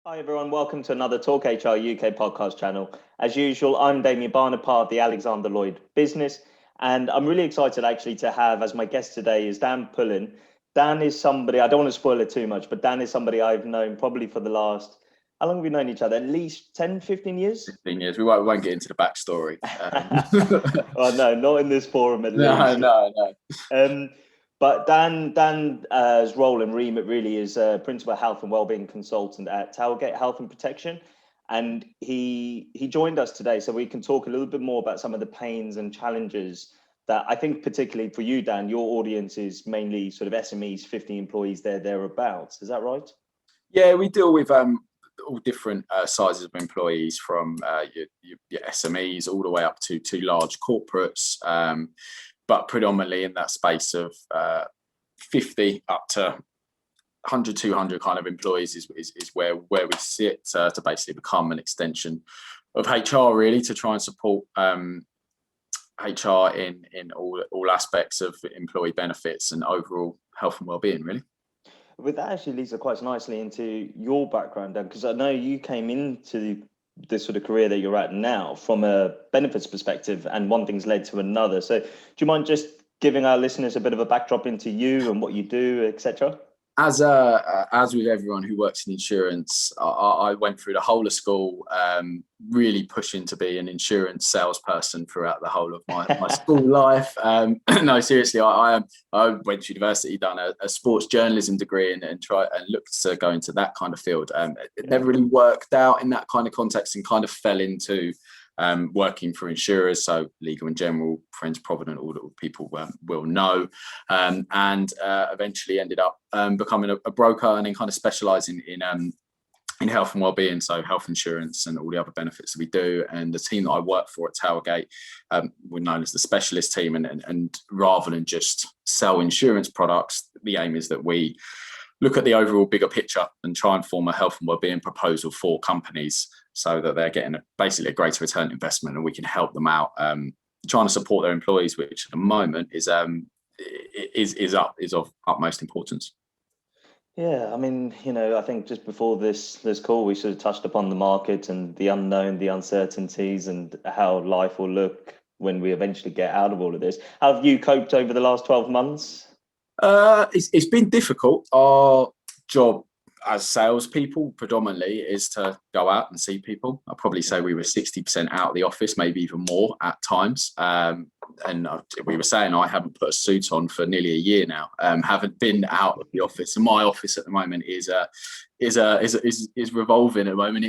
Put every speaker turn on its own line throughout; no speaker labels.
Hi everyone, welcome to another Talk HR UK podcast channel. As usual, I'm Damien Barner, part of the Alexander Lloyd business, and I'm really excited actually to have as my guest today is Dan Pullin. Dan is somebody, I don't want to spoil it too much, but Dan is somebody I've known probably for the last, how long have we known each other? At least 10, 15 years?
15 years. We won't get into the backstory.
Oh no, not in this forum at least.
No.
Um, but Dan's role and remit really is Principal Health and Wellbeing Consultant at Towergate Health Protection. And he joined us today so we can talk a little bit more about some of the pains and challenges that I think particularly for you, Dan, your audience is mainly sort of SMEs, 50 employees thereabouts. Is that right?
Yeah, we deal with all different sizes of employees from your SMEs all the way up to large corporates. But predominantly in that space of 50 up to 100, 200 kind of employees is where we sit to basically become an extension of HR, really, to try and support HR in all aspects of employee benefits and overall health and wellbeing, really.
But that actually leads us quite nicely into your background, Dan, because I know you came into this sort of career that you're at now from a benefits perspective, and one thing's led to another. So do you mind just giving our listeners a bit of a backdrop into you and what you do, etc.?
As with everyone who works in insurance, I went through the whole of school, really pushing to be an insurance salesperson throughout the whole of my school life. No, seriously, I went to university, done a sports journalism degree, and looked to go into that kind of field. It never really worked out in that kind of context, and kind of fell into working for insurers, so Legal and General, Friends Provident, all that people will know, and eventually ended up becoming a broker, and then kind of specialising in health and wellbeing, so health insurance and all the other benefits that we do. And the team that I work for at Towergate, we're known as the specialist team, and rather than just sell insurance products, the aim is that we look at the overall bigger picture and try and form a health and wellbeing proposal for companies so that they're getting basically a greater return on investment, and we can help them out trying to support their employees, which at the moment is of utmost importance.
Yeah, I mean, I think just before this call, we sort of touched upon the market and the unknown, the uncertainties, and how life will look when we eventually get out of all of this. How have you coped over the last 12 months?
It's been difficult. Our job as salespeople predominantly is to go out and see people. I'd probably say we were 60% out of the office, maybe even more at times. And we were saying I haven't put a suit on for nearly a year now. Haven't been out of the office. And my office at the moment is revolving at the moment.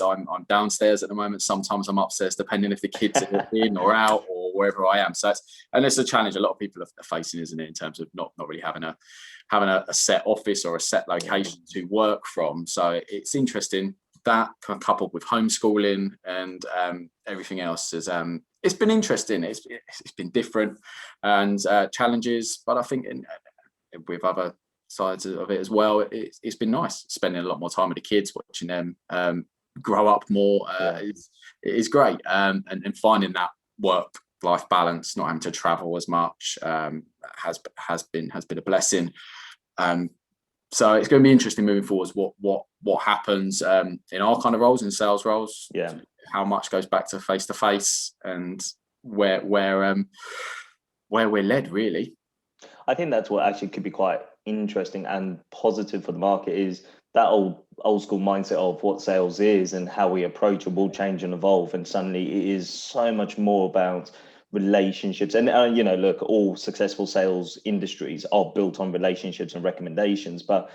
I'm downstairs at the moment. Sometimes I'm upstairs, depending if the kids are in or out or wherever I am. So it's a challenge a lot of people are facing, isn't it, in terms of not really having a set office or a set location to work from. So it's interesting that coupled with homeschooling and everything else is it's been interesting. It's been different and challenges, but I think with other sides of it as well, it's been nice spending a lot more time with the kids, watching them grow up more. It is great, and finding that work-life balance, not having to travel as much, has been a blessing. So it's going to be interesting moving forwards what happens in our kind of roles, in sales roles.
Yeah,
how much goes back to face and where we're led, really.
I think that's what actually could be quite interesting and positive for the market, is that old school mindset of what sales is and how we approach it will change and evolve, and suddenly it is so much more about relationships. And look, all successful sales industries are built on relationships and recommendations, but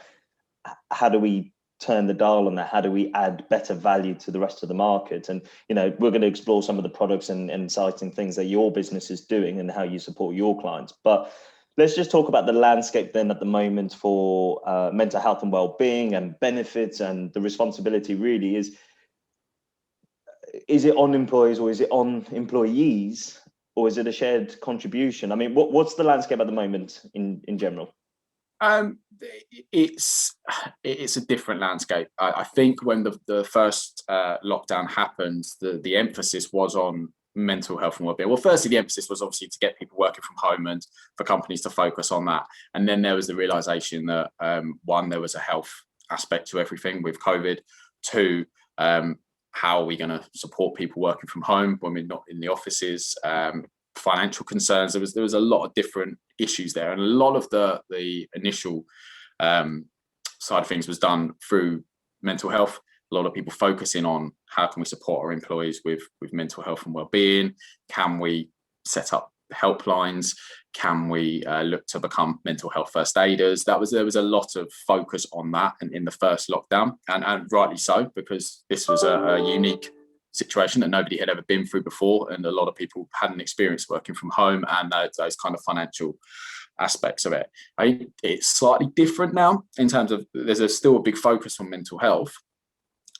how do we turn the dial on that? How do we add better value to the rest of the market? And we're going to explore some of the products and exciting things that your business is doing and how you support your clients. But let's just talk about the landscape then at the moment for mental health and well-being and benefits, and the responsibility really is it on employees or is it on employees, or is it a shared contribution? I mean, what's the landscape at the moment in general?
It's a different landscape. I think when the first lockdown happened, the emphasis was on mental health and wellbeing. Well, firstly, the emphasis was obviously to get people working from home and for companies to focus on that. And then there was the realization that one, there was a health aspect to everything with COVID. Two, how are we going to support people working from home when we're not in the offices? Financial concerns. There was a lot of different issues there, and a lot of the initial side of things was done through mental health. A lot of people focusing on how can we support our employees with mental health and well-being. Can we set up helplines? Can we look to become mental health first aiders? There was a lot of focus on that in the first lockdown, and rightly so, because this was a unique situation that nobody had ever been through before, and a lot of people hadn't experienced working from home and those kind of financial aspects of it. It's slightly different now in terms of there's still a big focus on mental health,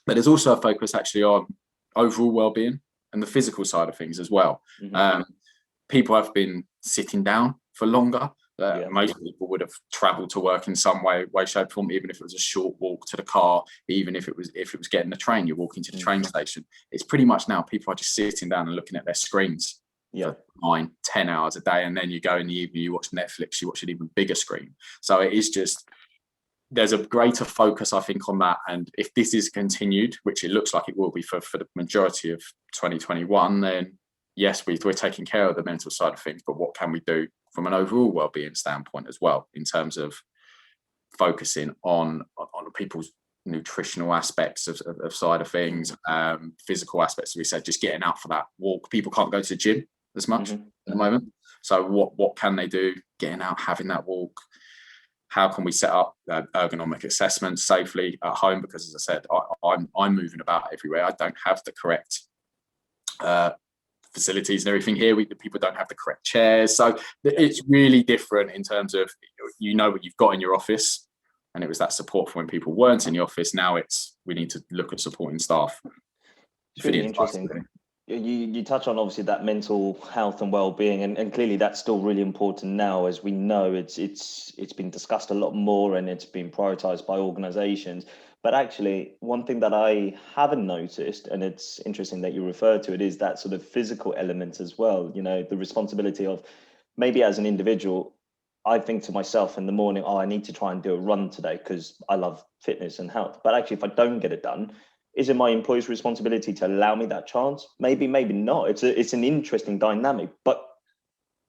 but there's also a focus actually on overall well-being and the physical side of things as well. People have been sitting down for longer. Most people would have travelled to work in some way, shape, form, even if it was a short walk to the car, even if it was getting the train, you're walking to the train station. It's pretty much now people are just sitting down and looking at their screens for 9-10 hours a day, and then you go in the evening, you watch Netflix, you watch an even bigger screen. So it is just, there's a greater focus, I think, on that. And if this is continued, which it looks like it will be for the majority of 2021, then yes, we're taking care of the mental side of things, but what can we do from an overall well-being standpoint as well, in terms of focusing on people's nutritional aspects of side of things, physical aspects, as we said, just getting out for that walk. People can't go to the gym as much at the moment. So what can they do? Getting out, having that walk. How can we set up ergonomic assessments safely at home? Because as I said, I'm moving about everywhere. I don't have the correct facilities and everything here. People don't have the correct chairs. So it's really different in terms of, what you've got in your office, and it was that support for when people weren't in the office. Now we need to look at supporting staff.
It's really interesting. You touch on obviously that mental health and well-being, and clearly that's still really important now. As we know, it's been discussed a lot more and it's been prioritized by organizations. But actually, one thing that I haven't noticed, and it's interesting that you refer to it, is that sort of physical element as well. The responsibility of, maybe as an individual, I think to myself in the morning, I need to try and do a run today because I love fitness and health. But actually, if I don't get it done, is it my employer's responsibility to allow me that chance? Maybe not. It's an interesting dynamic, but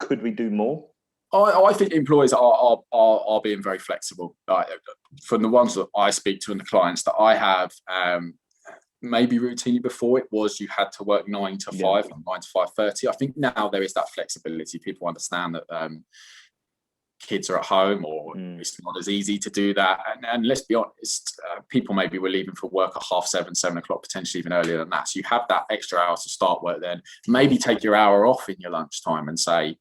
could we do more?
I think employers are being very flexible. From the ones that I speak to and the clients that I have, maybe routinely before it was you had to work 9 to 5, 9 to 5:30. I think now there is that flexibility. People understand that kids are at home, or it's not as easy to do that. And let's be honest, people maybe were leaving for work at 7:30, 7 o'clock, potentially even earlier than that. So you have that extra hour to start work then. Maybe take your hour off in your lunchtime and say,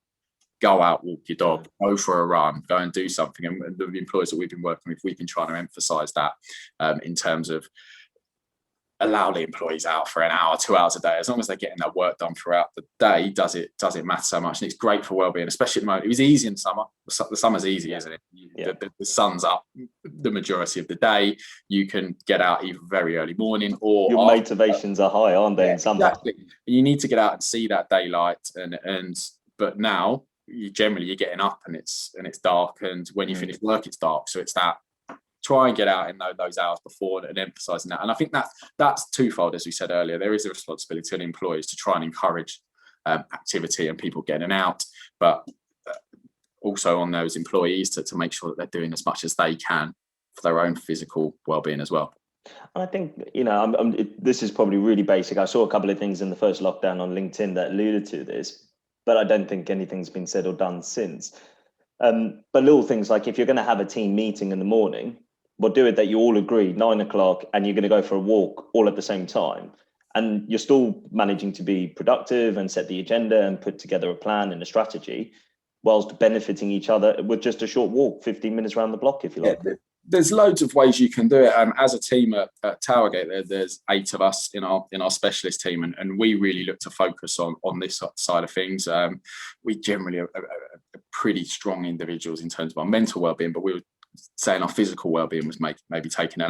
go out, walk your dog, go for a run, go and do something. And the employers that we've been working with, we've been trying to emphasize that in terms of allow the employees out for an hour, 2 hours a day. As long as they're getting that work done throughout the day, does it matter so much? And it's great for wellbeing, especially at the moment. It was easy in summer. The summer's easy, isn't it? The sun's up the majority of the day. You can get out either very early morning or
your motivations are high, aren't they? In summer,
exactly. You need to get out and see that daylight, but now you're getting up and it's dark, and when you finish work it's dark. So it's that, try and get out in those hours before, and emphasizing that. And I think that's twofold. As we said earlier, there is a responsibility on employers to try and encourage activity and people getting out, but also on those employees to make sure that they're doing as much as they can for their own physical well-being as well.
And I think, this is probably really basic. I saw a couple of things in the first lockdown on LinkedIn that alluded to this, but I don't think anything's been said or done since. But little things like, if you're going to have a team meeting in the morning, well, do it that you all agree 9 o'clock and you're going to go for a walk all at the same time. And you're still managing to be productive and set the agenda and put together a plan and a strategy, whilst benefiting each other with just a short walk, 15 minutes around the block, if you like.
Yeah, there's loads of ways you can do it. As a team at Towergate, there's 8 of us in our specialist team, and we really look to focus on this side of things. We generally are pretty strong individuals in terms of our mental well-being, but we were saying our physical well-being was maybe taking an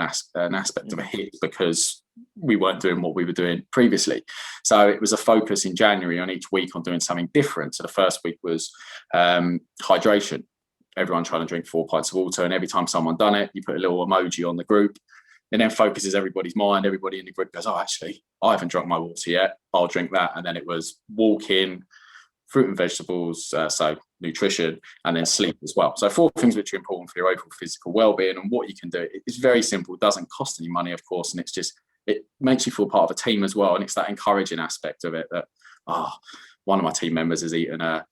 aspect of a hit because we weren't doing what we were doing previously. So it was a focus in January on each week on doing something different. So the first week was hydration. Everyone trying to drink 4 pints of water, and every time someone done it, you put a little emoji on the group. then focuses everybody's mind. Everybody in the group goes, oh, actually, I haven't drunk my water yet. I'll drink that. And then it was walk in, fruit and vegetables, so nutrition, and then sleep as well. So 4 things which are important for your overall physical well-being. And what you can do, it's very simple. It doesn't cost any money, of course. And it makes you feel part of a team as well. And it's that encouraging aspect of it that, one of my team members has eaten an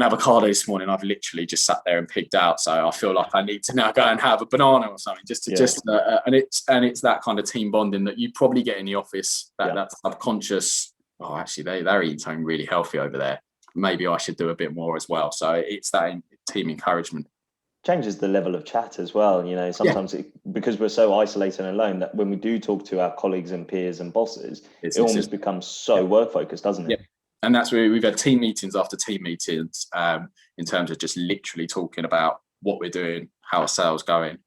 avocado this morning. I've literally just sat there and pigged out. So I feel like I need to now go and have a banana or something and it's that kind of team bonding that you probably get in the office, that subconscious, oh, actually they're eating something really healthy over there. Maybe I should do a bit more as well. So it's that team encouragement.
Changes the level of chat as well. Sometimes because we're so isolated and alone, that when we do talk to our colleagues and peers and bosses, it almost becomes so work focused, doesn't it?
Yeah. And that's where we've had team meetings after team meetings, in terms of just literally talking about what we're doing, how are sales going,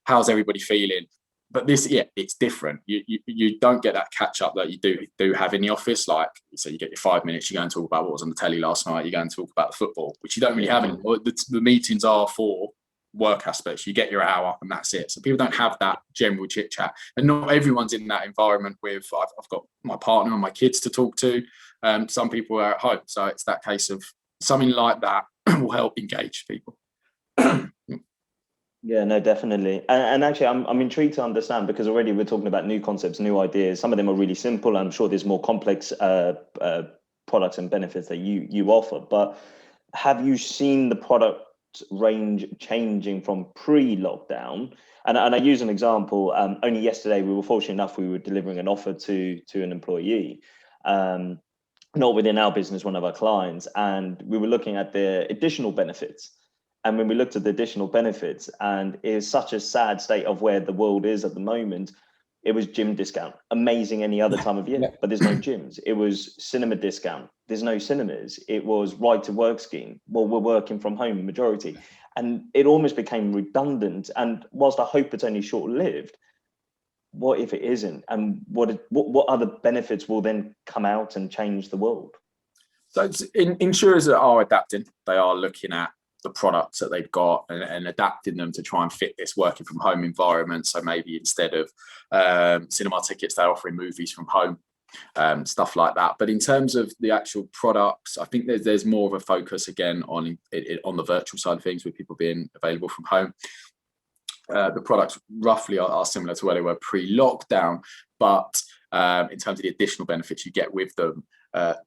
how's everybody feeling. But this, it's different. You don't get that catch up that you do have in the office. Like, so you get your 5 minutes, you go and talk about what was on the telly last night, you go and talk about the football, which you don't really have anymore. The meetings are for work aspects. You get your hour and that's it. So people don't have that general chit chat, and not everyone's in that environment with, I've got my partner and my kids to talk to. Some people are at home. So it's that case of something like that will help engage people.
Yeah, no, definitely. And actually, I'm intrigued to understand, because already we're talking about new concepts, new ideas. Some of them are really simple. I'm sure there's more complex products and benefits that you offer. But have you seen the product range changing from pre-lockdown? And I use an example. Only yesterday, we were fortunate enough, we were delivering an offer to an employee, not within our business, one of our clients, and we were looking at the additional benefits. And when we looked at the additional benefits, and it is such a sad state of where the world is at the moment, it was gym discount, amazing any other time of year, but there's no gyms. It was cinema discount, there's no cinemas. It was right to work scheme. Well, we're working from home, majority. And it almost became redundant. And whilst I hope it's only short-lived, what if it isn't? And what other benefits will then come out and change the world?
So insurers are adapting. They are looking at the products that they've got and adapting them to try and fit this working from home environment. So maybe instead of cinema tickets, they're offering movies from home, stuff like that. But in terms of the actual products, I think there's more of a focus again on the virtual side of things, with people being available from home. The products roughly are similar to where they were pre-lockdown, but in terms of the additional benefits you get with them,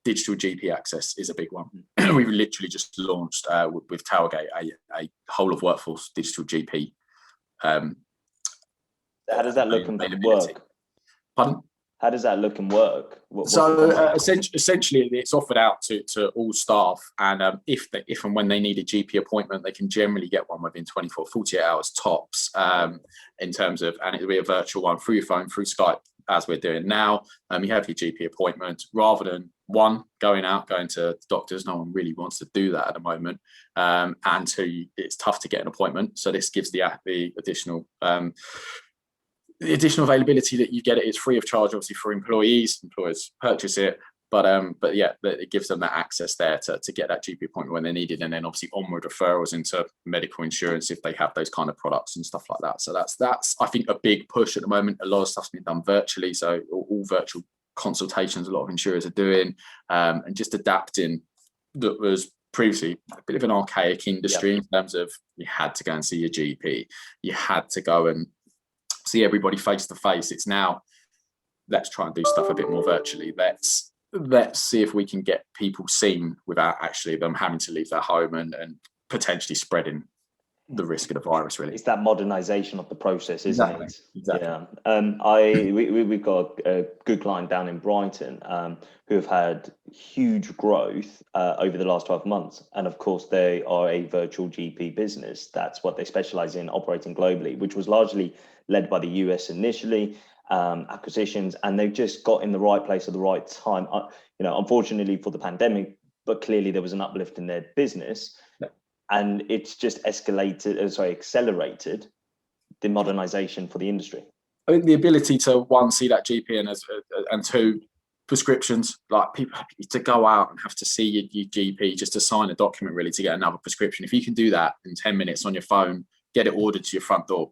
digital GP access is a big one. We've literally just launched with Towergate a whole of workforce digital GP.
How does that look and work?
Pardon?
How does that look and work?
Essentially, it's offered out to all staff, and if and when they need a GP appointment, they can generally get one within 24, 48 hours tops. In terms of, and it'll be a virtual one through your phone, through Skype, as we're doing now. You have your GP appointment rather than going to doctors. No one really wants to do that at the moment, and two, it's tough to get an appointment. So this gives the additional. The additional availability that you get, it's free of charge, obviously, for employees. Employers purchase it, but yeah, it gives them that access there to get that GP appointment when they need it, and then obviously onward referrals into medical insurance if they have those kind of products and stuff like that. So that's I think a big push at the moment. A lot of stuff's been done virtually, so all virtual consultations a lot of insurers are doing, and just adapting. That was previously a bit of an archaic industry in terms of you had to go and see your GP, you had to go and see everybody face to face. It's now, let's try and do stuff a bit more virtually. Let's see if we can get people seen without actually them having to leave their home and potentially spreading the risk of the virus, really.
It's that modernization of the process, isn't it?
Exactly.
Yeah. We've got a good client down in Brighton who have had huge growth over the last 12 months. And of course, they are a virtual GP business. That's what they specialize in, operating globally, which was largely led by the US initially, acquisitions, and they've just got in the right place at the right time. Unfortunately for the pandemic, but clearly there was an uplift in their business. And it's just accelerated the modernization for the industry.
I think the ability to, one, see that GP and two, prescriptions, like people to go out and have to see your GP just to sign a document, really, to get another prescription. If you can do that in 10 minutes on your phone get it ordered to your front door.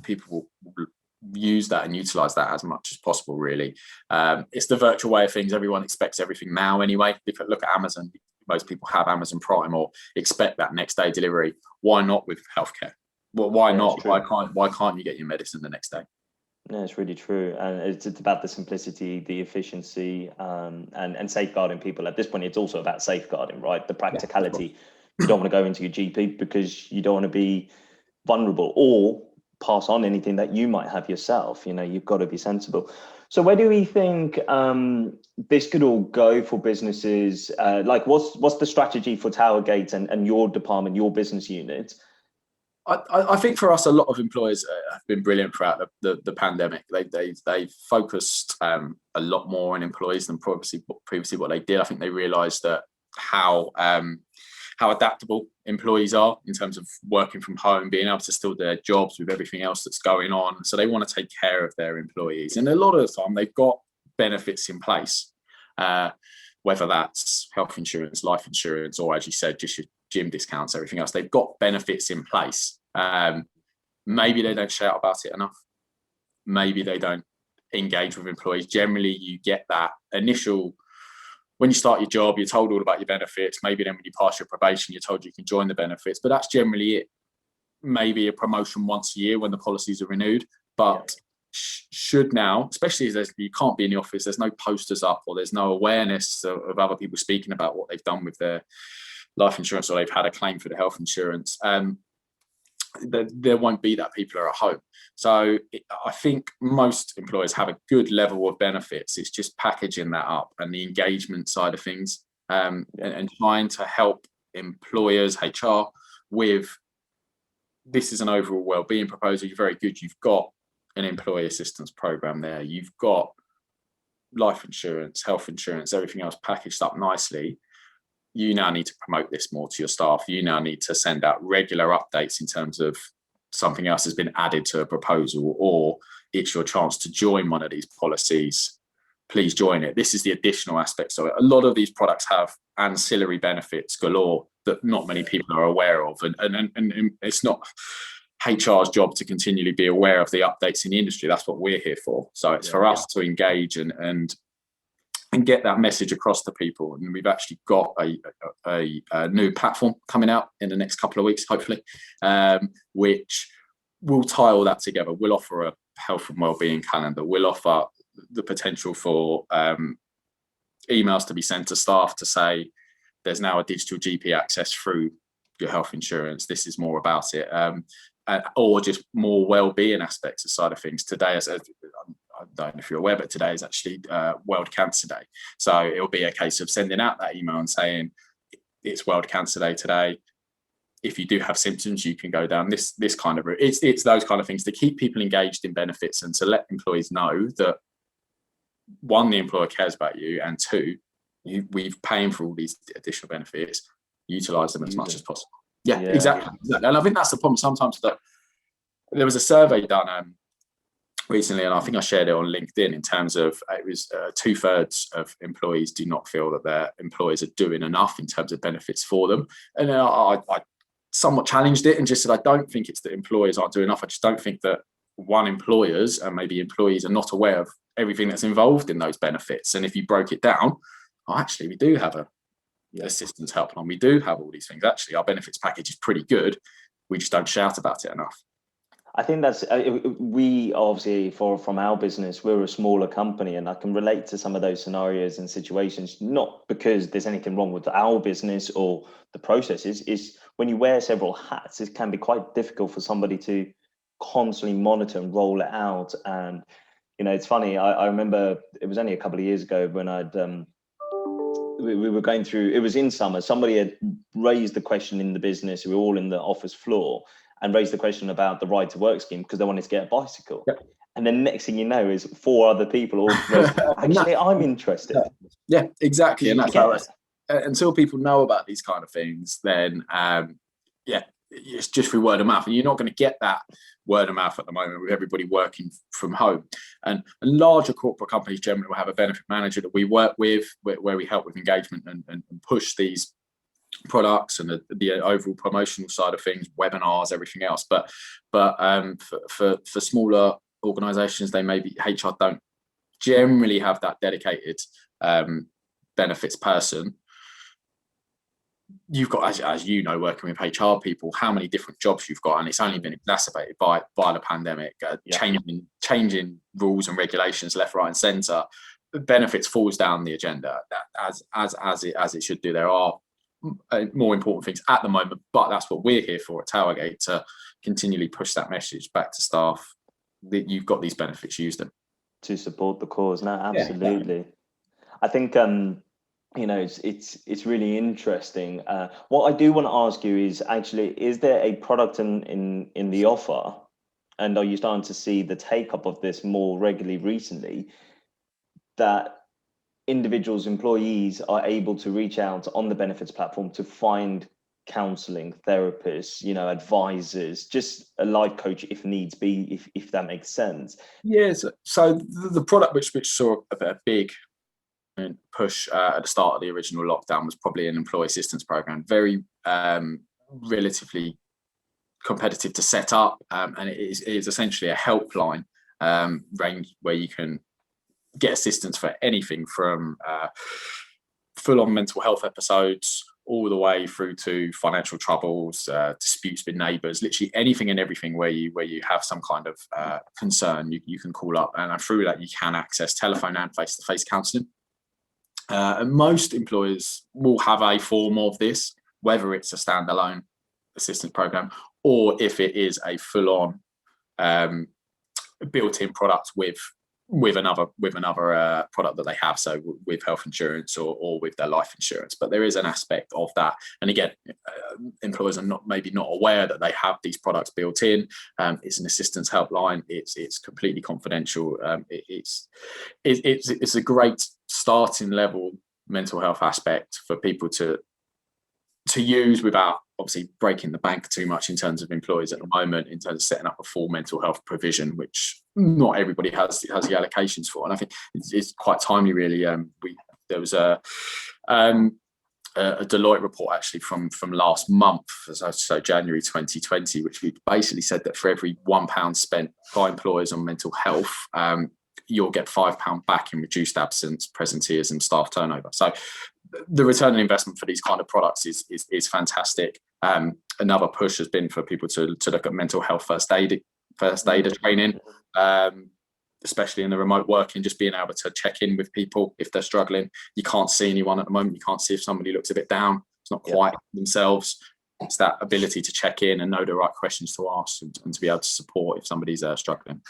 People will use that and utilize that as much as possible, really. It's the virtual way of things. Everyone expects everything now anyway. If you look at Amazon, most people have Amazon Prime or expect that next day delivery. Why not with healthcare? Well, why not? Why can't you get your medicine the next day?
No, it's really true, and it's about the simplicity, the efficiency, and safeguarding people. At this point, it's also about safeguarding, right? The practicality. You don't want to go into your GP because you don't want to be vulnerable or pass on anything that you might have yourself. You've got to be sensible. So where do we think this could all go for businesses? Like, what's the strategy for Towergate and your department, your business unit?
I think for us, a lot of employers have been brilliant throughout the pandemic. They've focused a lot more on employees than previously what they did. I think they realised that how adaptable employees are in terms of working from home, being able to still do their jobs with everything else that's going on. So they want to take care of their employees, and a lot of the time they've got benefits in place, whether that's health insurance, life insurance, or as you said, just your gym discounts, everything else. They've got benefits in place. Maybe they don't shout about it enough. Maybe they don't engage with employees. Generally, you get that initial, when you start your job, you're told all about your benefits. Maybe then when you pass your probation, you're told you can join the benefits, but that's generally it. Maybe a promotion once a year when the policies are renewed, but should now, especially as you can't be in the office, there's no posters up or there's no awareness of other people speaking about what they've done with their life insurance or they've had a claim for the health insurance. There won't be that. People are at home. So I think most employers have a good level of benefits. It's just packaging that up and the engagement side of things, and trying to help employers, HR, with this is an overall wellbeing proposal. You're very good. You've got an employee assistance program there. You've got life insurance, health insurance, everything else packaged up nicely. You now need to promote this more to your staff. You now need to send out regular updates in terms of something else has been added to a proposal, or it's your chance to join one of these policies. Please join it. This is the additional aspect. So a lot of these products have ancillary benefits galore that not many people are aware of. And it's not HR's job to continually be aware of the updates in the industry. That's what we're here for. So it's for us to engage and get that message across to people. And we've actually got a new platform coming out in the next couple of weeks, hopefully, which will tie all that together. We'll offer a health and wellbeing calendar. We'll offer the potential for emails to be sent to staff to say, there's now a digital GP access through your health insurance. This is more about it. Or just more wellbeing aspects of side of things. Today, as I don't know if you're aware, but today is actually World Cancer Day. So it'll be a case of sending out that email and saying, it's World Cancer Day today. If you do have symptoms, you can go down this kind of route. It's those kind of things to keep people engaged in benefits and to let employees know that, one, the employer cares about you, and two, we've paying for all these additional benefits, utilize them as much as possible. Yeah, exactly. And I think that's the problem sometimes. That there was a survey done recently, and I think I shared it on LinkedIn, in terms of it was 2/3 of employees do not feel that their employers are doing enough in terms of benefits for them. And I somewhat challenged it and just said, I don't think it's that employers aren't doing enough. I just don't think that employers and maybe employees are not aware of everything that's involved in those benefits. And if you broke it down, actually, we do have a assistance helpline. We do have all these things. Actually, our benefits package is pretty good. We just don't shout about it enough.
I think that's we obviously from our business, we're a smaller company, and I can relate to some of those scenarios and situations, not because there's anything wrong with our business or the processes. Is when you wear several hats, it can be quite difficult for somebody to constantly monitor and roll it out. And it's funny, I remember it was only a couple of years ago when we were going through, it was in summer, somebody had raised the question in the business, we were all in the office floor, and raised the question about the right to work scheme because they wanted to get a bicycle. Yep. And then next thing you know is 4 other people all raised, actually, I'm interested.
Yeah, exactly. And that's how until people know about these kind of things, then it's just through word of mouth. And you're not going to get that word of mouth at the moment with everybody working from home. And larger corporate companies generally will have a benefit manager that we work with, where we help with engagement and push these products and the overall promotional side of things, webinars, everything else. But for smaller organisations, they maybe HR don't generally have that dedicated benefits person. You've got, as you know, working with HR people, how many different jobs you've got, and it's only been exacerbated by the pandemic, changing rules and regulations left, right, and centre. Benefits falls down the agenda as it should do. There are more important things at the moment, but that's what we're here for at Towergate, to continually push that message back to staff that you've got these benefits, use them
to support the cause. No, absolutely. I think it's really interesting. What I do want to ask you is actually, is there a product in the offer, and are you starting to see the take up of this more regularly recently, that individuals, employees are able to reach out on the benefits platform to find counseling, therapists, advisors, just a life coach if needs be, if that makes sense?
Yes. So the product which saw a big push at the start of the original lockdown was probably an employee assistance program, very relatively competitive to set up, and it is essentially a helpline range where you can get assistance for anything from full-on mental health episodes all the way through to financial troubles, disputes with neighbours, literally anything and everything where you have some kind of concern, you can call up, and through that you can access telephone and face-to-face counselling. And most employers will have a form of this, whether it's a standalone assistance program or if it is a full-on built-in product with another product that they have, so with health insurance or with their life insurance. But there is an aspect of that, and again, employers are maybe not aware that they have these products built in. It's an assistance helpline. It's completely confidential. It's a great starting level mental health aspect for people to use without obviously breaking the bank too much in terms of employees at the moment, in terms of setting up a full mental health provision, which not everybody has the allocations for. And I think it's quite timely, really. There was a Deloitte report actually from last month, so January 2020, which basically said that for every £1 spent by employers on mental health, you'll get £5 back in reduced absence, presenteeism, staff turnover. So the return on investment for these kind of products is fantastic. Another push has been for people to look at mental health first aider training, especially in the remote working, just being able to check in with people if they're struggling. You can't see anyone at the moment. You can't see if somebody looks a bit down, it's not quite themselves. It's that ability to check in and know the right questions to ask and to be able to support if somebody's struggling.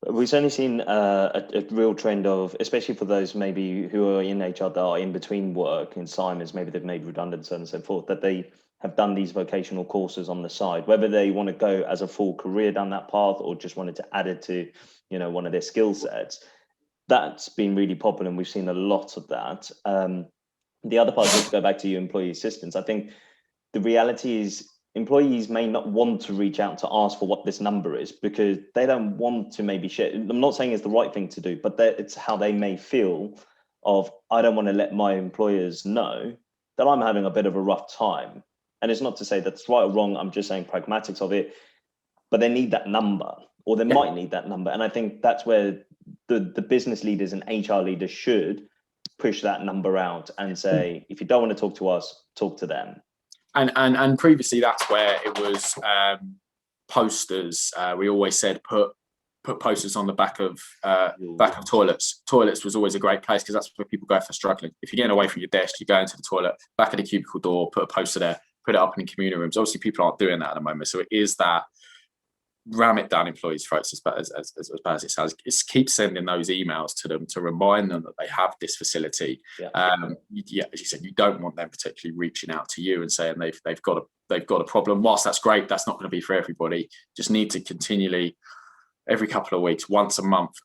We've certainly seen a real trend of, especially for those maybe who are in HR that are in between work in Simons, maybe they've made redundant and so forth, that they have done these vocational courses on the side, whether they want to go as a full career down that path or just wanted to add it to, one of their skill sets. That's been really popular, and we've seen a lot of that. The other part, just to go back to your employee assistance, I think the reality is employees may not want to reach out to ask for what this number is because they don't want to maybe share. I'm not saying it's the right thing to do, but it's how they may feel of, I don't want to let my employers know that I'm having a bit of a rough time. And it's not to say that's right or wrong. I'm just saying pragmatics of it, but they need that number, or they might need that number. And I think that's where the business leaders and HR leaders should push that number out and say, if you don't want to talk to us, talk to them.
And previously, that's where it was posters. We always said put posters on the back of toilets. Toilets was always a great place because that's where people go if they're struggling. If you're getting away from your desk, you go into the toilet, back of the cubicle door, put a poster there, put it up in communal rooms. Obviously, people aren't doing that at the moment, so it is that ram it down employees' throats as bad as it sounds. It's keep sending those emails to them to remind them that they have this facility. As you said, you don't want them particularly reaching out to you and saying they've got a problem. Whilst that's great, that's not going to be for everybody. Just need to continually, every couple of weeks, once a month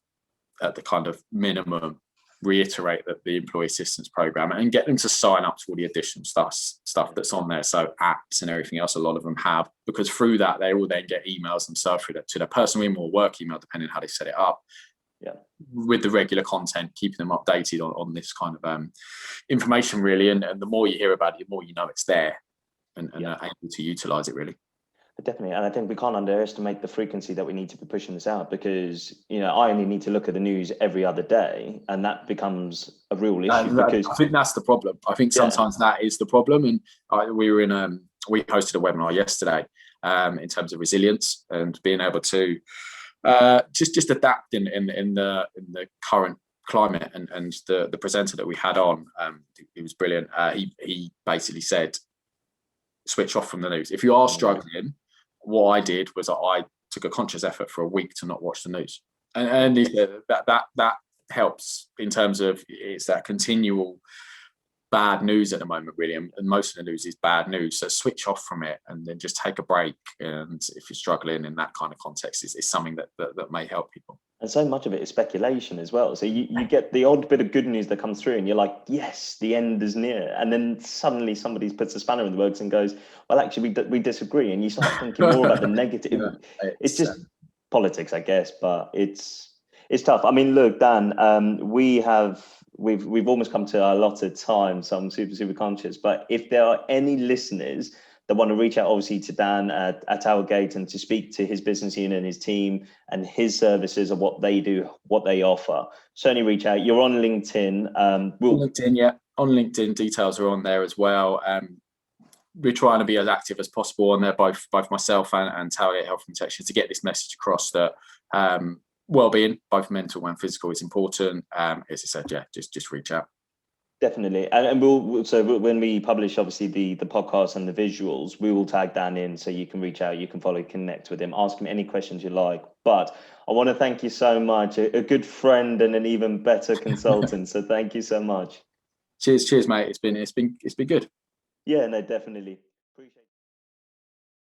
at the kind of minimum, reiterate that the employee assistance program and get them to sign up to all the additional stuff that's on there. So apps and everything else, a lot of them have, because through that they will then get emails themselves to their personal email or work email, depending on how they set it up, with the regular content, keeping them updated on this kind of information, really. And the more you hear about it, the more you know it's there, and are able to utilize it, really.
Definitely. And I think we can't underestimate the frequency that we need to be pushing this out, because, I only need to look at the news every other day, and that becomes a real issue. Because
I think that's the problem. I think sometimes that is the problem. And we hosted a webinar yesterday in terms of resilience and being able to just adapt in the current climate. And the presenter that we had on, he was brilliant. He basically said, switch off from the news. If you are struggling, what I did was I took a conscious effort for a week to not watch the news, and he said that helps in terms of it's that continual bad news at the moment, really, and most of the news is bad news. So switch off from it and then just take a break. And if you're struggling in that kind of context, is something that may help people.
And so much of it is speculation as well. So you get the odd bit of good news that comes through and you're like, yes, the end is near. And then suddenly somebody puts a spanner in the works and goes, well, actually, we disagree. And you start thinking more about the negative. It's just politics, I guess, but it's tough. I mean, look, Dan, we've almost come to our allotted time, so I'm super, super conscious. But if there are any listeners that want to reach out, obviously, to Dan at Towergate and to speak to his business unit and his team and his services and what they do, what they offer, certainly reach out. You're on LinkedIn. On
LinkedIn, details are on there as well. We're trying to be as active as possible on there, both myself and Towergate Health Protection, to get this message across that well-being, both mental and physical, is important. As I said, just reach out.
Definitely. And when we publish, obviously, the podcast and the visuals, we will tag Dan in so you can reach out, you can follow, connect with him, ask him any questions you like. But I want to thank you so much, a good friend and an even better consultant. So thank you so much.
Cheers, mate. It's been good.
Yeah, no, definitely.